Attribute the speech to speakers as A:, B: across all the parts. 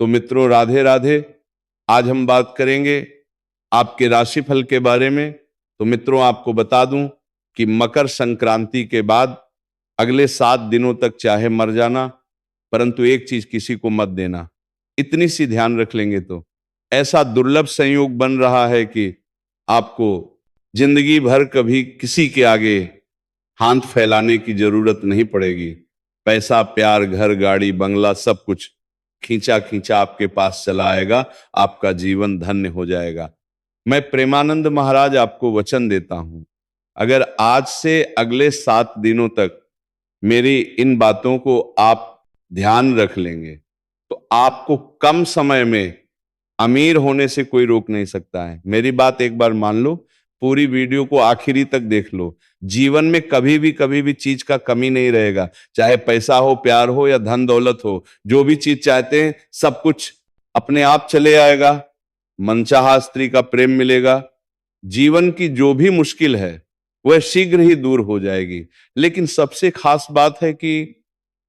A: तो मित्रों, राधे राधे। आज हम बात करेंगे आपके राशिफल के बारे में। तो मित्रों, आपको बता दूं कि मकर संक्रांति के बाद अगले 7 दिनों तक चाहे मर जाना, परंतु एक चीज किसी को मत देना। इतनी सी ध्यान रख लेंगे तो ऐसा दुर्लभ संयोग बन रहा है कि आपको जिंदगी भर कभी किसी के आगे हाथ फैलाने की जरूरत नहीं पड़ेगी। पैसा, प्यार, घर, गाड़ी, बंगला सब कुछ खींचा खींचा आपके पास चला आएगा। आपका जीवन धन्य हो जाएगा। मैं प्रेमानंद महाराज आपको वचन देता हूं, अगर आज से अगले 7 दिनों तक मेरी इन बातों को आप ध्यान रख लेंगे तो आपको कम समय में अमीर होने से कोई रोक नहीं सकता है। मेरी बात एक बार मान लो, पूरी वीडियो को आखिरी तक देख लो। जीवन में कभी भी चीज का कमी नहीं रहेगा। चाहे पैसा हो, प्यार हो या धन दौलत हो, जो भी चीज चाहते हैं सब कुछ अपने आप चले आएगा। मनचाहा स्त्री का प्रेम मिलेगा। जीवन की जो भी मुश्किल है वह शीघ्र ही दूर हो जाएगी। लेकिन सबसे खास बात है कि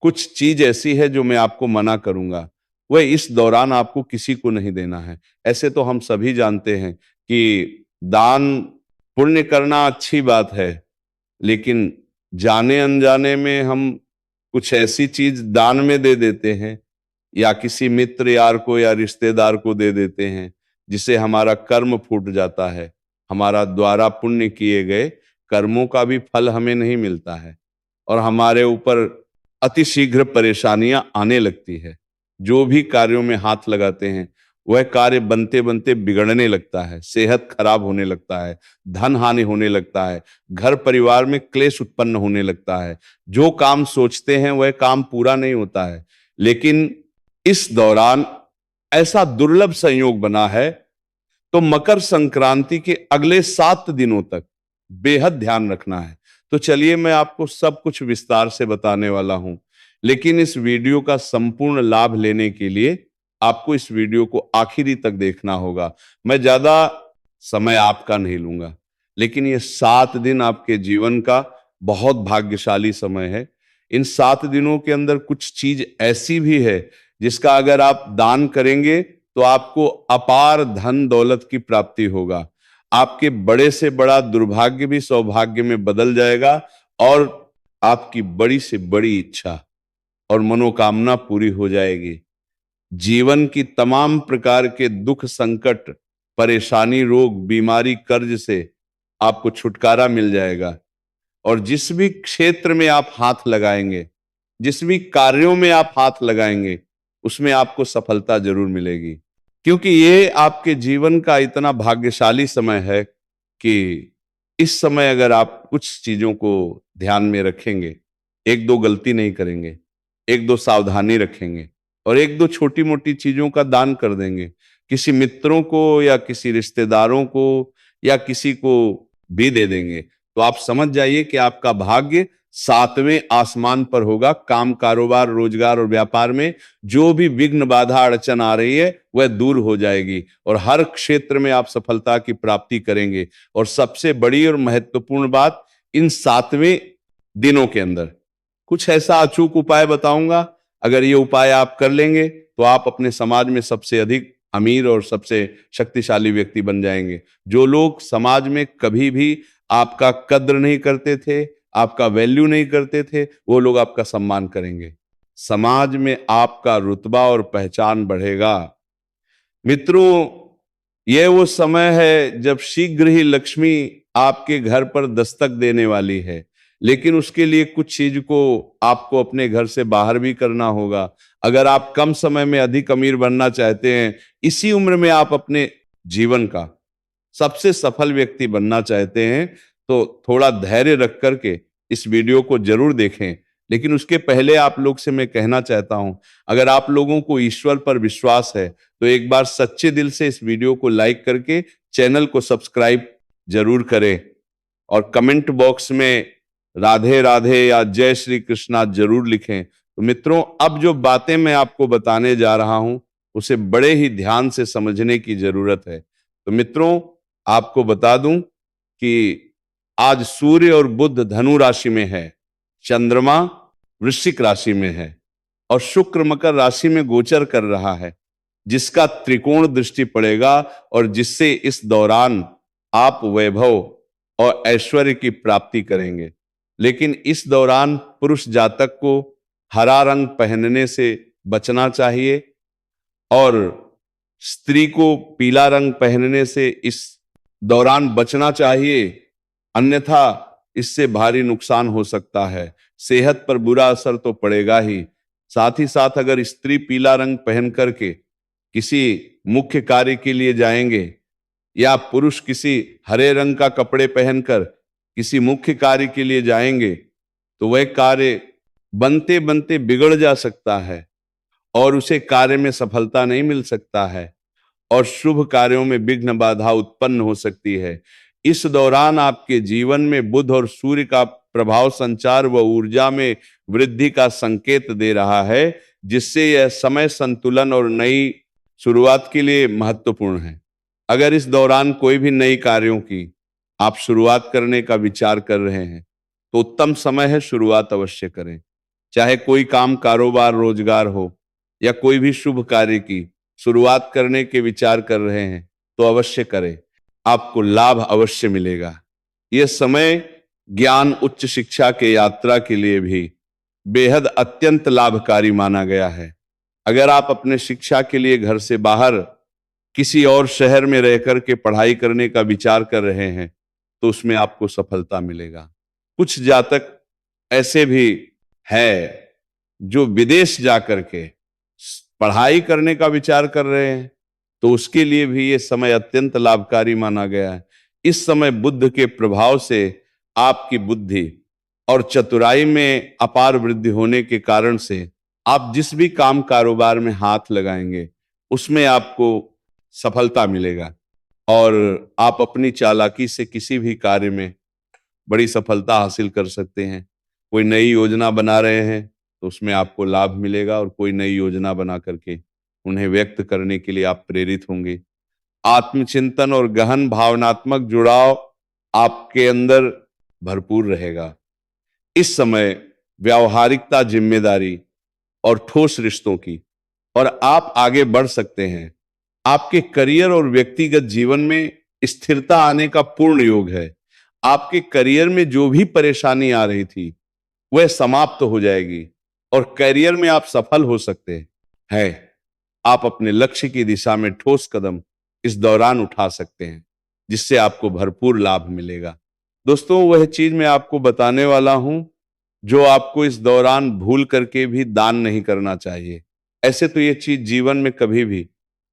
A: कुछ चीज ऐसी है जो मैं आपको मना करूंगा, वह इस दौरान आपको किसी को नहीं देना है। ऐसे तो हम सभी जानते हैं कि दान पुण्य करना अच्छी बात है, लेकिन जाने अनजाने में हम कुछ ऐसी चीज दान में दे देते हैं या किसी मित्र यार को या रिश्तेदार को दे देते हैं जिससे हमारा कर्म फूट जाता है। हमारा द्वारा पुण्य किए गए कर्मों का भी फल हमें नहीं मिलता है और हमारे ऊपर अतिशीघ्र परेशानियां आने लगती है। जो भी कार्यों में हाथ लगाते हैं वह कार्य बनते बनते बिगड़ने लगता है, सेहत खराब होने लगता है, धन हानि होने लगता है, घर परिवार में क्लेश उत्पन्न होने लगता है। जो काम सोचते हैं वह काम पूरा नहीं होता है। लेकिन इस दौरान ऐसा दुर्लभ संयोग बना है तो मकर संक्रांति के अगले 7 दिनों तक बेहद ध्यान रखना है। तो चलिए, मैं आपको सब कुछ विस्तार से बताने वाला हूं, लेकिन इस वीडियो का संपूर्ण लाभ लेने के लिए आपको इस वीडियो को आखिरी तक देखना होगा। मैं ज्यादा समय आपका नहीं लूंगा, लेकिन ये 7 दिन आपके जीवन का बहुत भाग्यशाली समय है। इन 7 दिनों के अंदर कुछ चीज ऐसी भी है जिसका अगर आप दान करेंगे तो आपको अपार धन दौलत की प्राप्ति होगा। आपके बड़े से बड़ा दुर्भाग्य भी सौभाग्य में बदल जाएगा और आपकी बड़ी से बड़ी इच्छा और मनोकामना पूरी हो जाएगी। जीवन की तमाम प्रकार के दुख, संकट, परेशानी, रोग, बीमारी, कर्ज से आपको छुटकारा मिल जाएगा और जिस भी क्षेत्र में आप हाथ लगाएंगे, जिस भी कार्यों में आप हाथ लगाएंगे, उसमें आपको सफलता जरूर मिलेगी। क्योंकि ये आपके जीवन का इतना भाग्यशाली समय है कि इस समय अगर आप कुछ चीजों को ध्यान में रखेंगे, 1-2 गलती नहीं करेंगे, 1-2 सावधानी रखेंगे और 1-2 छोटी मोटी चीजों का दान कर देंगे, किसी मित्रों को या किसी रिश्तेदारों को या किसी को भी दे देंगे, तो आप समझ जाइए कि आपका भाग्य 7वें आसमान पर होगा। काम, कारोबार, रोजगार और व्यापार में जो भी विघ्न, बाधा, अड़चन आ रही है वह दूर हो जाएगी और हर क्षेत्र में आप सफलता की प्राप्ति करेंगे। और सबसे बड़ी और महत्वपूर्ण बात, इन 7वें दिनों के अंदर कुछ ऐसा अचूक उपाय बताऊंगा। अगर ये उपाय आप कर लेंगे तो आप अपने समाज में सबसे अधिक अमीर और सबसे शक्तिशाली व्यक्ति बन जाएंगे। जो लोग समाज में कभी भी आपका कद्र नहीं करते थे, आपका वैल्यू नहीं करते थे, वो लोग आपका सम्मान करेंगे। समाज में आपका रुतबा और पहचान बढ़ेगा। मित्रों, यह वो समय है जब शीघ्र ही लक्ष्मी आपके घर पर दस्तक देने वाली है, लेकिन उसके लिए कुछ चीज को आपको अपने घर से बाहर भी करना होगा। अगर आप कम समय में अधिक अमीर बनना चाहते हैं, इसी उम्र में आप अपने जीवन का सबसे सफल व्यक्ति बनना चाहते हैं, तो थोड़ा धैर्य रख करके इस वीडियो को जरूर देखें। लेकिन उसके पहले आप लोग से मैं कहना चाहता हूं, अगर आप लोगों को ईश्वर पर विश्वास है तो एक बार सच्चे दिल से इस वीडियो को लाइक करके चैनल को सब्सक्राइब जरूर करें और कमेंट बॉक्स में राधे राधे या जय श्री कृष्णा जरूर लिखें। तो मित्रों, अब जो बातें मैं आपको बताने जा रहा हूं उसे बड़े ही ध्यान से समझने की जरूरत है। तो मित्रों, आपको बता दूं कि आज सूर्य और बुध धनु राशि में है, चंद्रमा वृश्चिक राशि में है और शुक्र मकर राशि में गोचर कर रहा है। जिसका त्रिकोण दृष्टि पड़ेगा और जिससे इस दौरान आप वैभव और ऐश्वर्य की प्राप्ति करेंगे। लेकिन इस दौरान पुरुष जातक को हरा रंग पहनने से बचना चाहिए और स्त्री को पीला रंग पहनने से इस दौरान बचना चाहिए, अन्यथा इससे भारी नुकसान हो सकता है। सेहत पर बुरा असर तो पड़ेगा ही, साथ ही साथ अगर स्त्री पीला रंग पहन करके किसी मुख्य कार्य के लिए जाएंगे या पुरुष किसी हरे रंग का कपड़े पहनकर किसी मुख्य कार्य के लिए जाएंगे तो वह कार्य बनते बनते बिगड़ जा सकता है और उसे कार्य में सफलता नहीं मिल सकता है और शुभ कार्यों में विघ्न बाधा उत्पन्न हो सकती है। इस दौरान आपके जीवन में बुध और सूर्य का प्रभाव संचार व ऊर्जा में वृद्धि का संकेत दे रहा है, जिससे यह समय संतुलन और नई शुरुआत के लिए महत्वपूर्ण है। अगर इस दौरान कोई भी नई कार्यों की आप शुरुआत करने का विचार कर रहे हैं तो उत्तम समय है, शुरुआत अवश्य करें। चाहे कोई काम कारोबार रोजगार हो या कोई भी शुभ कार्य की शुरुआत करने के विचार कर रहे हैं तो अवश्य करें, आपको लाभ अवश्य मिलेगा। यह समय ज्ञान उच्च शिक्षा के यात्रा के लिए भी बेहद अत्यंत लाभकारी माना गया है। अगर आप अपने शिक्षा के लिए घर से बाहर किसी और शहर में रहकर के पढ़ाई करने का विचार कर रहे हैं तो उसमें आपको सफलता मिलेगा। कुछ जातक ऐसे भी है जो विदेश जाकर के पढ़ाई करने का विचार कर रहे हैं तो उसके लिए भी ये समय अत्यंत लाभकारी माना गया है। इस समय बुध के प्रभाव से आपकी बुद्धि और चतुराई में अपार वृद्धि होने के कारण से आप जिस भी काम कारोबार में हाथ लगाएंगे उसमें आपको सफलता मिलेगा और आप अपनी चालाकी से किसी भी कार्य में बड़ी सफलता हासिल कर सकते हैं। कोई नई योजना बना रहे हैं तो उसमें आपको लाभ मिलेगा और कोई नई योजना बना करके उन्हें व्यक्त करने के लिए आप प्रेरित होंगे। आत्मचिंतन और गहन भावनात्मक जुड़ाव आपके अंदर भरपूर रहेगा। इस समय व्यावहारिकता, जिम्मेदारी और ठोस रिश्तों की और आप आगे बढ़ सकते हैं। आपके करियर और व्यक्तिगत जीवन में स्थिरता आने का पूर्ण योग है। आपके करियर में जो भी परेशानी आ रही थी वह समाप्त हो जाएगी और करियर में आप सफल हो सकते हैं। आप अपने लक्ष्य की दिशा में ठोस कदम इस दौरान उठा सकते हैं जिससे आपको भरपूर लाभ मिलेगा। दोस्तों, वह चीज मैं आपको बताने वाला हूं जो आपको इस दौरान भूल करके भी दान नहीं करना चाहिए। ऐसे तो ये चीज जीवन में कभी भी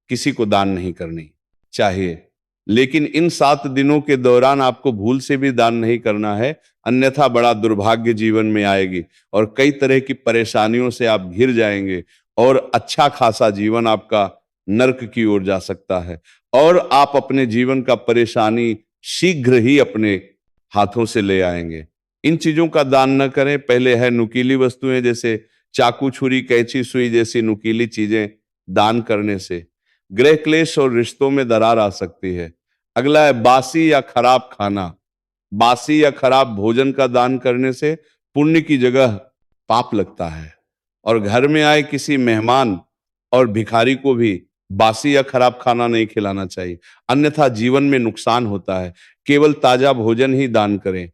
A: किसी को दान नहीं करनी चाहिए, लेकिन इन 7 दिनों के दौरान आपको भूल से भी दान नहीं करना है, अन्यथा बड़ा दुर्भाग्य जीवन में आएगी और कई तरह की परेशानियों से आप घिर जाएंगे और अच्छा खासा जीवन आपका नरक की ओर जा सकता है और आप अपने जीवन का परेशानी शीघ्र ही अपने हाथों से ले आएंगे। इन चीजों का दान न करें। पहले है नुकीली वस्तुएं जैसे चाकू, छुरी, कैंची, सुई जैसी नुकीली चीजें दान करने से गृह क्लेश और रिश्तों में दरार आ सकती है। अगला है बासी या खराब खाना। बासी या खराब भोजन का दान करने से पुण्य की जगह पाप लगता है और घर में आए किसी मेहमान और भिखारी को भी बासी या खराब खाना नहीं खिलाना चाहिए, अन्यथा जीवन में नुकसान होता है। केवल ताजा भोजन ही दान करें।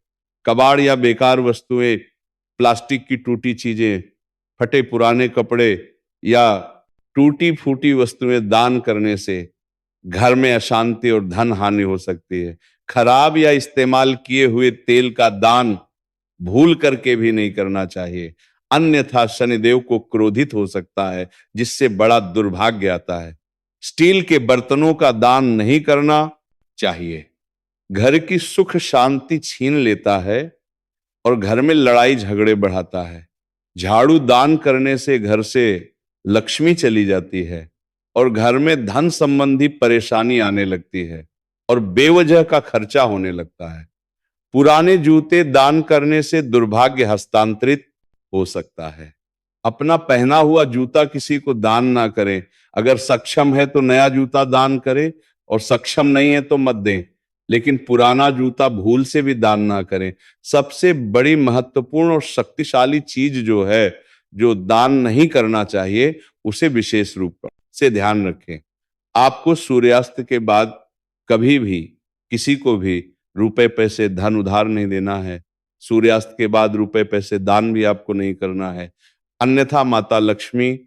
A: कबाड़ या बेकार वस्तुएं, प्लास्टिक की टूटी चीजें, फटे पुराने कपड़े या टूटी फूटी वस्तुएं दान करने से घर में अशांति और धन हानि हो सकती है। खराब या इस्तेमाल किए हुए तेल का दान भूल करके भी नहीं करना चाहिए, अन्यथा शनिदेव को क्रोधित हो सकता है जिससे बड़ा दुर्भाग्य आता है। स्टील के बर्तनों का दान नहीं करना चाहिए, घर की सुख शांति छीन लेता है और घर में लड़ाई झगड़े बढ़ाता है। झाड़ू दान करने से घर से लक्ष्मी चली जाती है और घर में धन संबंधी परेशानी आने लगती है और बेवजह का खर्चा होने लगता है। पुराने जूते दान करने से दुर्भाग्य हस्तांतरित हो सकता है। अपना पहना हुआ जूता किसी को दान ना करें। अगर सक्षम है तो नया जूता दान करें और सक्षम नहीं है तो मत दें, लेकिन पुराना जूता भूल से भी दान ना करें। सबसे बड़ी महत्वपूर्ण और शक्तिशाली चीज जो है, जो दान नहीं करना चाहिए, उसे विशेष रूप से ध्यान रखें। आपको सूर्यास्त के बाद कभी भी किसी को भी रुपए पैसे धन उधार नहीं देना है। सूर्यास्त के बाद रुपए पैसे दान भी आपको नहीं करना है, अन्यथा माता लक्ष्मी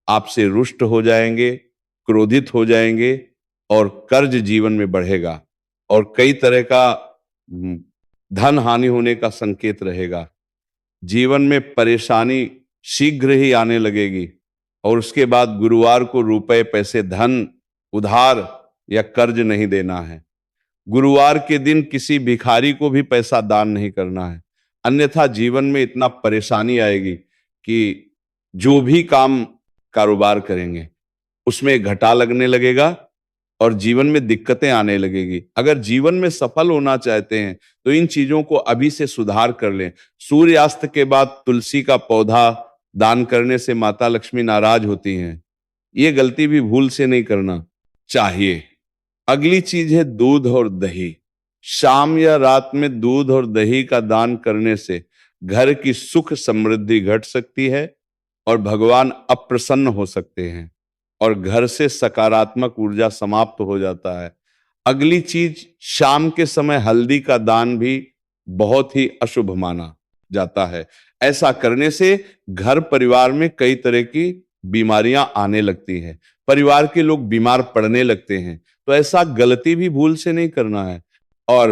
A: आपसे रुष्ट हो जाएंगे, क्रोधित हो जाएंगे और कर्ज जीवन में बढ़ेगा और कई तरह का धन हानि होने का संकेत रहेगा। जीवन में परेशानी शीघ्र ही आने लगेगी और उसके बाद गुरुवार को रुपए पैसे धन उधार या कर्ज नहीं देना है। गुरुवार के दिन किसी भिखारी को भी पैसा दान नहीं करना है, अन्यथा जीवन में इतना परेशानी आएगी कि जो भी काम कारोबार करेंगे उसमें घाटा लगने लगेगा और जीवन में दिक्कतें आने लगेगी। अगर जीवन में सफल होना चाहते हैं तो इन चीजों को अभी से सुधार कर लें। सूर्यास्त के बाद तुलसी का पौधा दान करने से माता लक्ष्मी नाराज होती हैं, ये गलती भी भूल से नहीं करना चाहिए। अगली चीज है दूध और दही। शाम या रात में दूध और दही का दान करने से घर की सुख समृद्धि घट सकती है और भगवान अप्रसन्न हो सकते हैं और घर से सकारात्मक ऊर्जा समाप्त हो जाता है। अगली चीज, शाम के समय हल्दी का दान भी बहुत ही अशुभ माना जाता है। ऐसा करने से घर परिवार में कई तरह की बीमारियां आने लगती हैं, परिवार के लोग बीमार पड़ने लगते हैं, तो ऐसा गलती भी भूल से नहीं करना है। और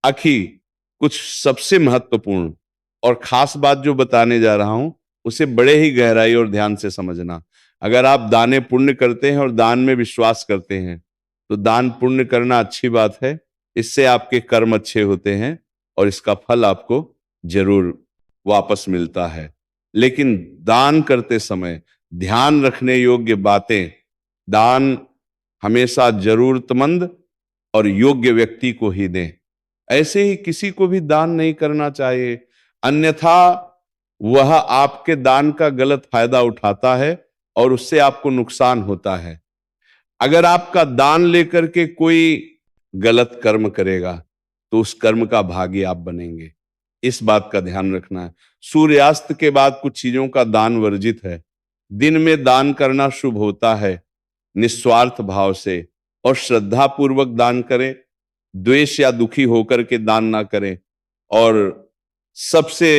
A: आखिर कुछ सबसे महत्वपूर्ण और खास बात जो बताने जा रहा हूं उसे बड़े ही गहराई और ध्यान से समझना। अगर आप दाने पुण्य करते हैं और दान में विश्वास करते हैं तो दान पुण्य करना अच्छी बात है, इससे आपके कर्म अच्छे होते हैं और इसका फल आपको जरूर वापस मिलता है। लेकिन दान करते समय ध्यान रखने योग्य बातें, दान हमेशा जरूरतमंद और योग्य व्यक्ति को ही दें। ऐसे ही किसी को भी दान नहीं करना चाहिए, अन्यथा वह आपके दान का गलत फायदा उठाता है और उससे आपको नुकसान होता है। अगर आपका दान लेकर के कोई गलत कर्म करेगा तो उस कर्म का भागी आप बनेंगे, इस बात का ध्यान रखना है। सूर्यास्त के बाद कुछ चीजों का दान वर्जित है। दिन में दान करना शुभ होता है, निस्वार्थ भाव से और श्रद्धा पूर्वक दान करें, द्वेष या दुखी होकर के दान ना करें। और सबसे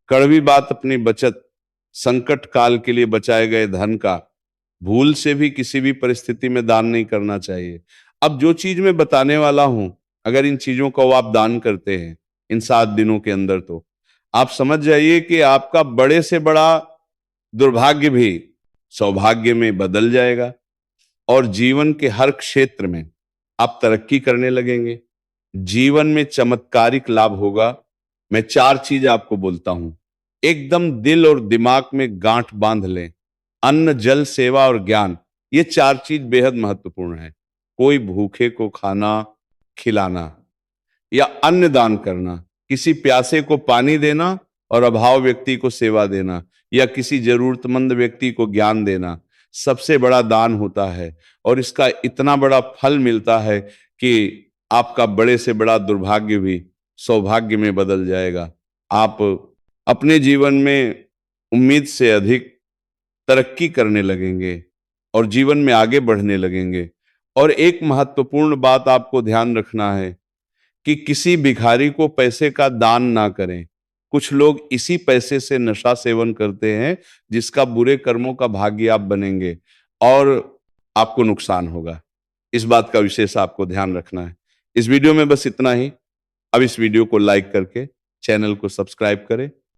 A: कड़वी बात, अपनी बचत, संकट काल के लिए बचाए गए धन का भूल से भी किसी भी परिस्थिति में दान नहीं करना चाहिए। अब जो चीज मैं बताने वाला हूं, अगर इन चीजों को आप दान करते हैं इन 7 दिनों के अंदर, तो आप समझ जाइए कि आपका बड़े से बड़ा दुर्भाग्य भी सौभाग्य में बदल जाएगा और जीवन के हर क्षेत्र में आप तरक्की करने लगेंगे। जीवन में चमत्कारिक लाभ होगा। मैं 4 चीज आपको बोलता हूं, एकदम दिल और दिमाग में गांठ बांध लें। अन्न, जल, सेवा और ज्ञान, ये 4 चीज बेहद महत्वपूर्ण है। कोई भूखे को खाना खिलाना या अन्न दान करना, किसी प्यासे को पानी देना और अभाव व्यक्ति को सेवा देना या किसी जरूरतमंद व्यक्ति को ज्ञान देना सबसे बड़ा दान होता है और इसका इतना बड़ा फल मिलता है कि आपका बड़े से बड़ा दुर्भाग्य भी सौभाग्य में बदल जाएगा। आप अपने जीवन में उम्मीद से अधिक तरक्की करने लगेंगे और जीवन में आगे बढ़ने लगेंगे। और एक महत्वपूर्ण बात आपको ध्यान रखना है कि किसी भिखारी को पैसे का दान ना करें। कुछ लोग इसी पैसे से नशा सेवन करते हैं जिसका बुरे कर्मों का भागी आप बनेंगे और आपको नुकसान होगा। इस बात का विशेष आपको ध्यान रखना है। इस वीडियो में बस इतना ही। अब इस वीडियो को लाइक करके चैनल को सब्सक्राइब करें